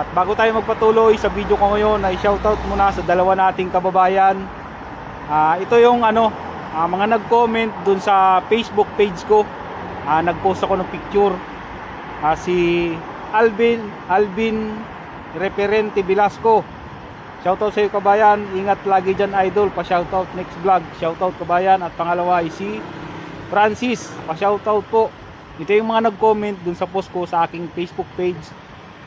At bago tayo magpatuloy sa video ko ngayon, ay shoutout muna sa dalawa nating kababayan. Ito yung mga nag-comment dun sa Facebook page ko. Nag-post ako ng picture. Si Alvin Referente Velasco. Shoutout sa iyo kabayan. Ingat lagi dyan idol. Pa-shoutout next vlog. Shoutout kabayan. At pangalawa ay si Francis. Pa-shoutout po. Ito yung mga nag-comment dun sa post ko sa aking Facebook page.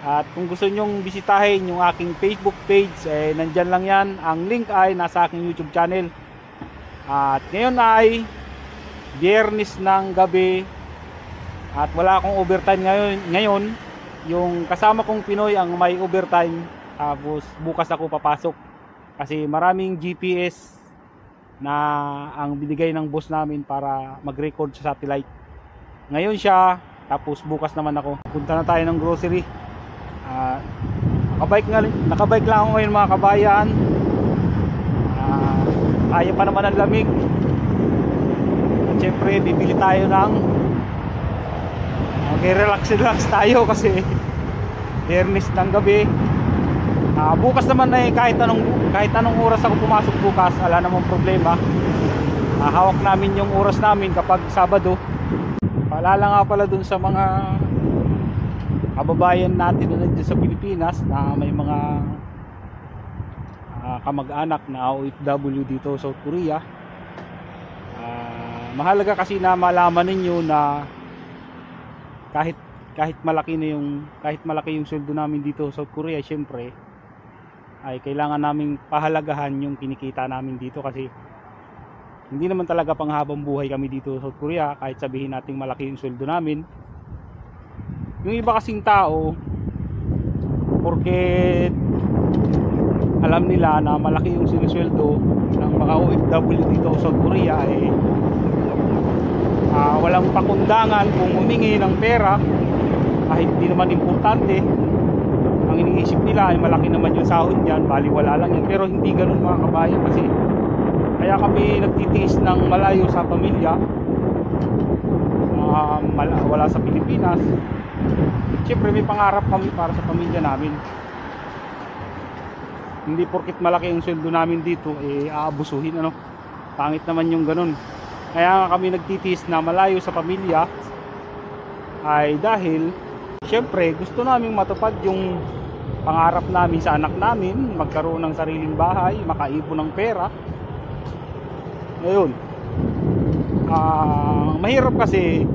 At kung gusto nyong bisitahin yung aking Facebook page, nandyan lang yan. Ang link ay nasa aking YouTube channel. At ngayon ay Biyernes ng gabi. At wala akong overtime ngayon. Yung kasama kong Pinoy ang may overtime. Tapos bukas ako papasok. Kasi maraming GPS na ang binigay ng boss namin para mag-record sa satellite. Ngayon siya, tapos bukas naman ako. Punta na tayo ng grocery. Nakabike lang ako ngayon mga kabayan. Kaya pa naman ang lamig. At syempre bibili tayo ng relax tayo kasi Biyernes ng gabi. Bukas naman ay kahit anong oras ako pumasok bukas, wala namang problema. Hawak namin yung oras namin kapag Sabado. Paalala nga pala dun sa mga kababayan natin na nandiyan sa Pilipinas na may mga kamag-anak na OFW dito sa South Korea. Mahalaga kasi na malaman ninyo na kahit malaki yung sweldo namin dito sa South Korea, syempre ay kailangan naming pahalagahan yung kinikita namin dito kasi hindi naman talaga panghabang buhay kami dito sa South Korea kahit sabihin nating malaki yung sweldo namin. Yung iba kasing tao, porque alam nila na malaki yung sinisweldo ng mga OFW dito sa South Korea, walang pakundangan kung humingi ng pera kahit hindi naman importante. Ang iniisip nila ay malaki naman yung sahod niyan, baliwala lang yun. Pero hindi ganun mga kabayan, kasi kaya kami nagtitiis ng malayo sa pamilya, wala sa Pilipinas. Siyempre may pangarap kami para sa pamilya namin. Hindi porkit malaki yung sweldo namin dito aabusuhin, pangit naman yung ganun. Kaya nga kami nagtitiis na malayo sa pamilya ay dahil siyempre gusto namin matupad yung pangarap namin sa anak namin, magkaroon ng sariling bahay, makaipon ng pera. Ngayon mahirap kasi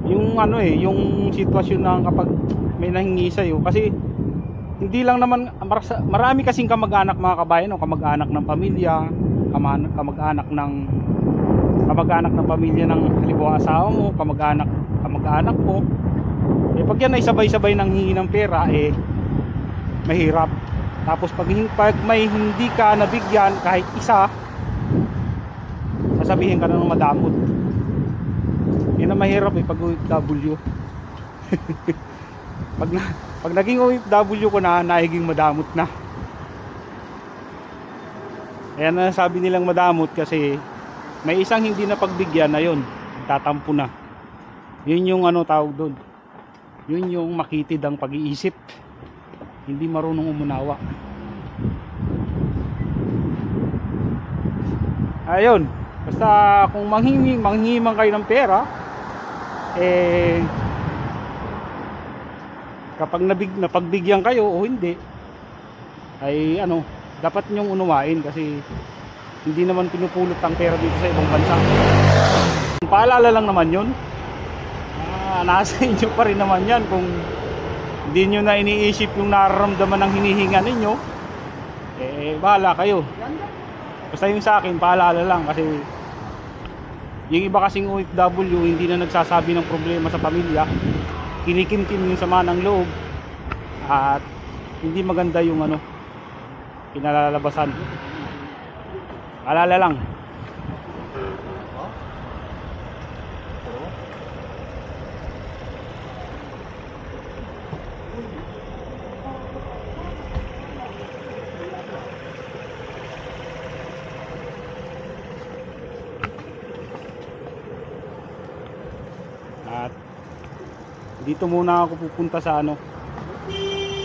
yung yung sitwasyon na kapag may nahingi sa'yo, kasi hindi lang naman, marami kasing kamag-anak mga kabayan, kamag-anak ng pamilya, kamag-anak ng pamilya ng halimbawa asawa mo, kamag-anak mo. Pag yan ay sabay-sabay nang hingi ng pera, mahirap. Tapos pag may hindi ka nabigyan kahit isa, sasabihin ka na ng madamot. Yan ang mahirap pag OFW. pag naging OFW ko na, nahiging madamot na. Ayan na sabi nilang madamot kasi may isang hindi na pagbigyan na yun, tatampo na. Yun yung tawag doon. Yun yung makitid ang pag-iisip. Hindi marunong umunawa. Ayun. Basta kung manghingi man kayo ng pera, kapag napagbigyan kayo o hindi, ay dapat nyong unawain kasi hindi naman pinupulot ang pera dito sa ibang bansa. Paalala lang naman yun. Nasa inyo pa rin naman yan. Kung hindi nyo na iniisip yung nararamdaman ng hinihinga ninyo, bahala kayo. Basta yung sa akin, paalala lang kasi yung iba kasing OFW hindi na nagsasabi ng problema sa pamilya, kinikimkim yung sama ng loob at hindi maganda yung pinalalabasan. Paalala lang. At dito muna ako pupunta sa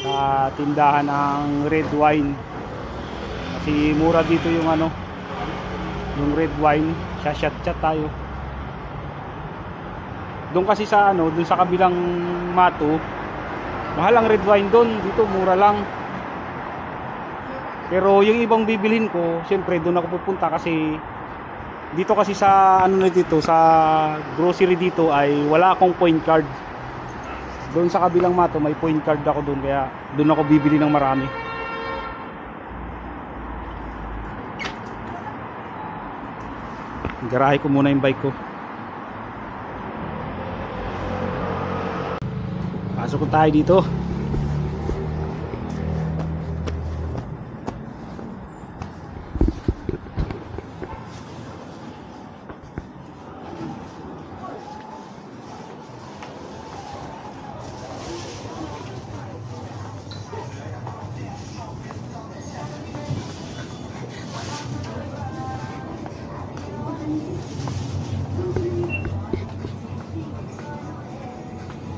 sa tindahan ng red wine. Kasi mura dito yung ano, yung red wine. Shot tayo. Doon kasi sa ano, doon sa kabilang Mato, mahal ang red wine doon. Dito mura lang. Pero yung ibang bibilhin ko, syempre doon ako pupunta kasi dito kasi sa ano na dito, sa grocery dito ay wala akong point card. Doon sa kabilang Mato may point card ako doon, kaya doon ako bibili ng marami. Garahe ko muna yung bike ko. Pasok ko tayo dito.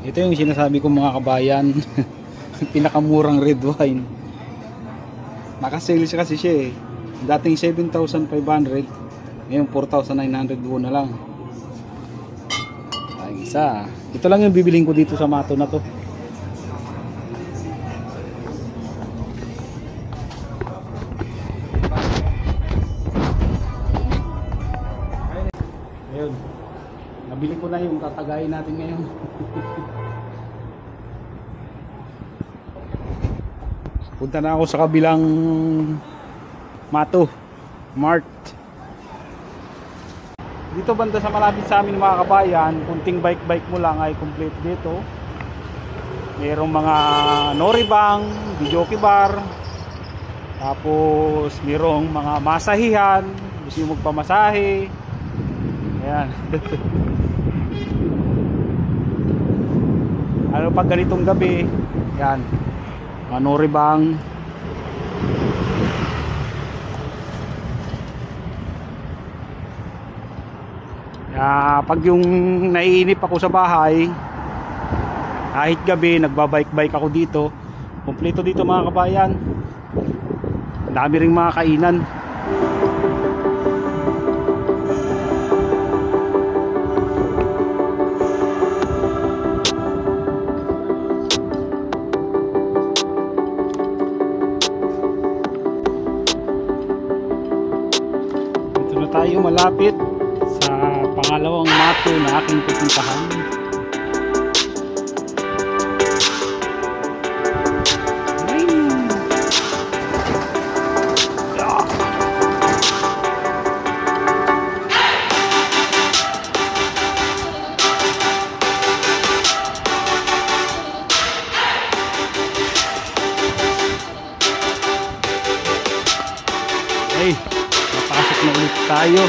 Ito yung sinasabi ko mga kabayan. Pinakamurang red wine. Naka-sales kasi siya eh. Dating 7,500, ngayon 4,900 won na lang. Ay, isa. Ito lang yung bibiling ko dito sa Mato na to. Ayun. Nabili ko na yung tatagayin natin ngayon. Punta na ako sa kabilang Mato Mart. Dito banda sa malapit sa amin mga kabayan, kunting bike mo lang ay complete dito. Mayroong mga noribang, videoke bar, tapos mayroong mga masahihan, gusto nyo magpamasahe. Ayan. Ano pag ganitong gabi, yan, noribang. Pag yung naiinip ako sa bahay, kahit gabi nagbabike ako dito. Kompleto dito mga kabayan. Dami ring mga kainan. Dito na tayo malapit sa pangalawang Mato na aking pupuntahan. Hey, napasok na ulit tayo.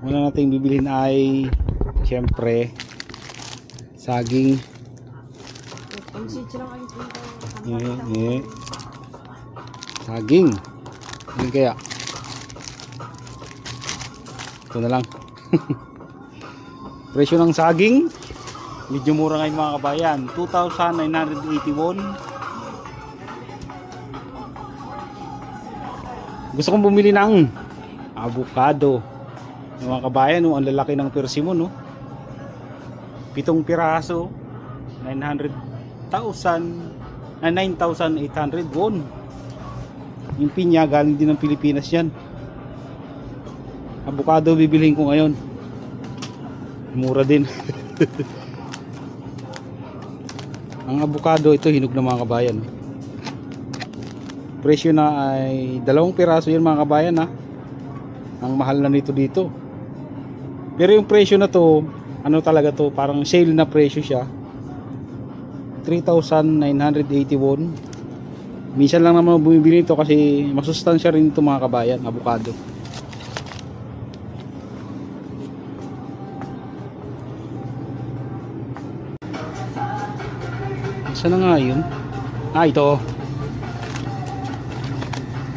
Una nating bibilhin ay siyempre saging. Saging. Yun kaya. Ito na lang. Presyo ng saging medyo mura ngayon mga kabayan, 2,980 won. Gusto kong bumili ng avocado mga kabayan. Ang lalaki ng persimmon, no? 7 piraso, 9,800 won. Yung pinya galing din ng Pilipinas yan. Avocado bibilhin ko ngayon, mura din. Ang avocado ito hinog na mga kabayan. Presyo na ay 2 piraso yan mga kabayan, ha. Ang mahal na nito dito. Pero yung presyo na to, ano talaga to, parang sale na presyo siya. Ito 3,981. Minsan lang naman bumibili ito kasi masustansya rin ito mga kabayan, avocado. Saan na nga yun? Ito.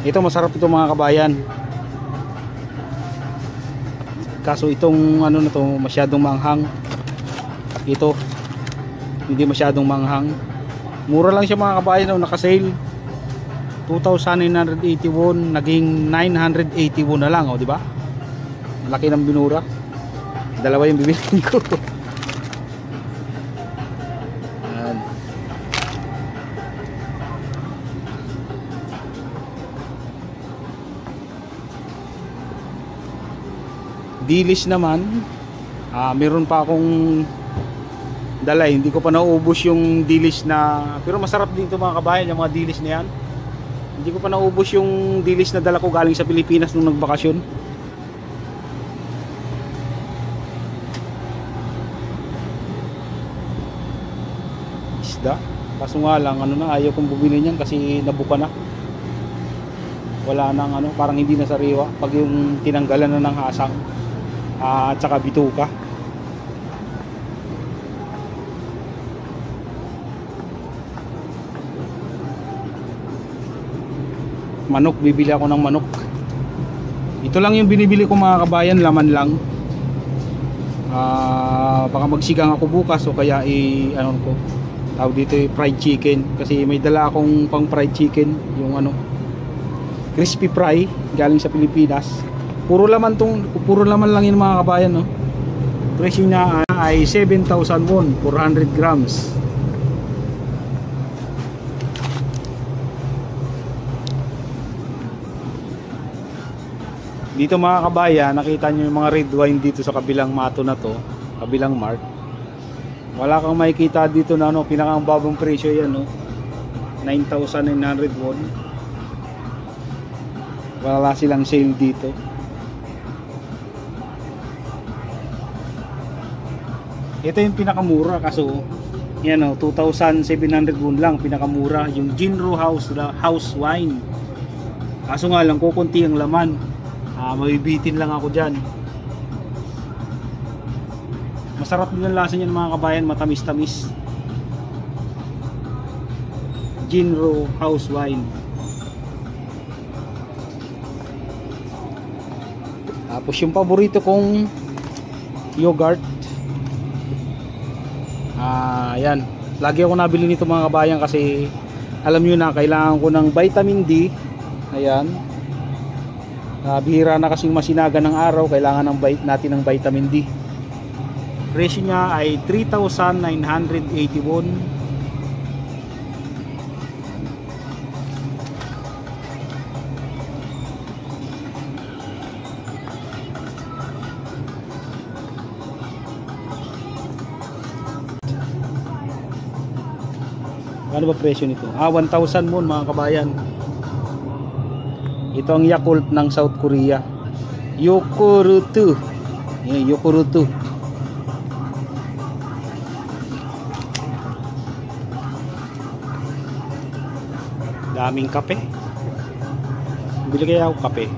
Ito masarap ito mga kabayan. Kaso itong ano na to masyadong manghang. Ito hindi masyadong manghang. Mura lang siya mga kabayan, no, naka-sale. 2,981 naging 981 na lang, oh, di ba? Laki ng binura. Dalawa yung bibilhin ko. Ayan. Dilis naman, meron pa akong dala, hindi ko pa naubos yung dilis na, pero masarap din ito mga kabayan, yung mga dilis na yan. Hindi ko pa naubos yung dilis na dala ko galing sa Pilipinas nung nagbakasyon. Isda, kaso nga lang ano na, ayaw kong bumili niyan kasi nabuka na. Wala nang ano, parang hindi na sariwa pag yung tinanggalan na ng hasang at saka bituka. Manok, bibili ako ng manok. Ito lang yung binibili ko mga kabayan, laman lang. Baka magsigang ako bukas o kaya ano ko, tawag dito fried chicken, kasi may dala akong pang fried chicken, yung ano crispy fry galing sa Pilipinas. Puro laman lang yun mga kabayan, no? Presyo niya ay 7,000 won, 400 grams. Dito mga kabayan, nakita nyo yung mga red wine dito sa kabilang mato na to, kabilang mark. Wala kang makikita dito na ano, pinakababang presyo yan, no? 9,900 won. Wala silang sale dito. Ito yung pinakamura, kaso yan, no, 2,700 won lang, pinakamura. Yung Jinro House Wine. Kaso nga lang, kukunti ang laman. Mabibitin lang ako dyan. Masarap din ang lasa niyan mga kabayan, matamis-tamis. Jinro House Wine. Tapos yung paborito kong yogurt, yan, lagi ako nabili nito mga kabayan kasi alam nyo na, kailangan ko ng vitamin D. Ayan, bihira na kasing masinaga ng araw, kailangan natin ng vitamin D. Presyo niya ay 3,981. Ano ba presyo nito? 1,000 won mga kabayan. Ito ang Yakult ng South Korea. Yokurutu. Yan, Yokurutu. Daming kape. Bili kaya ako kape.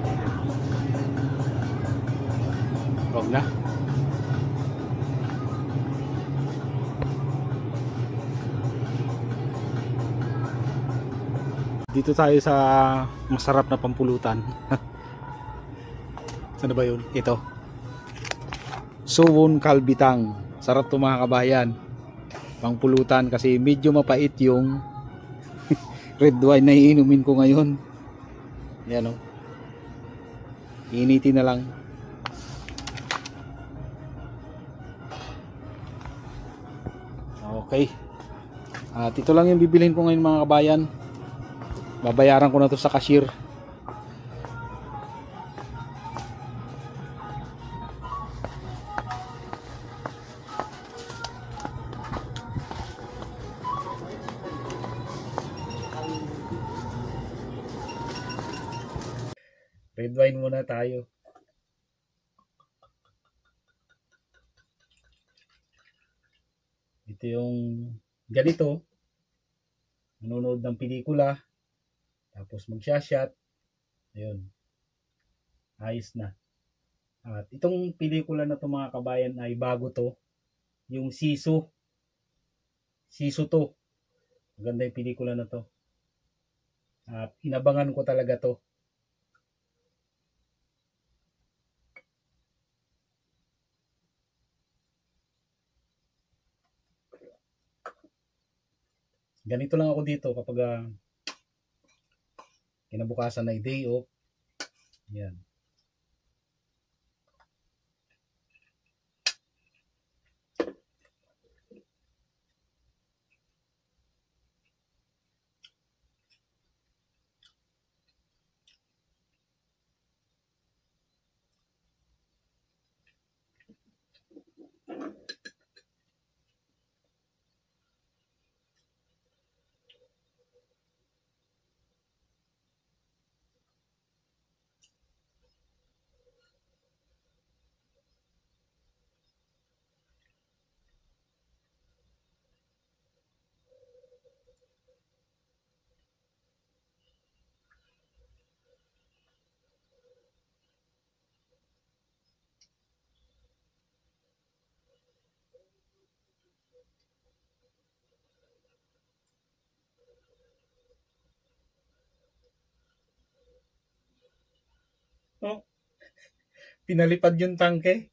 Huwag na. Dito tayo sa masarap na pampulutan. Saan ba yun? Ito. Suwon Kalbitang. Sarap to mga kabayan. Pampulutan kasi medyo mapait yung red wine na iinumin ko ngayon. Yan o. Initin na lang. Okay. At ito lang yung bibilhin ko ngayon mga kabayan. Babayaran ko na to sa cashier. Red wine muna tayo. Ito yung ganito. Manonood ng pelikula, tapos magsha-shot, ayun, ayos na. At itong pelikula na to mga kabayan ay bago to, yung Sisu 2. Maganda yung pelikula na to. At inabangan ko talaga to. Ganito lang ako dito kapag kinabukasan ay day off. Yan. Oh, pinalipad yung tangke.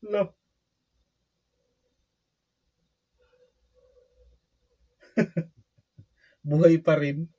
Lo, buhay pa rin.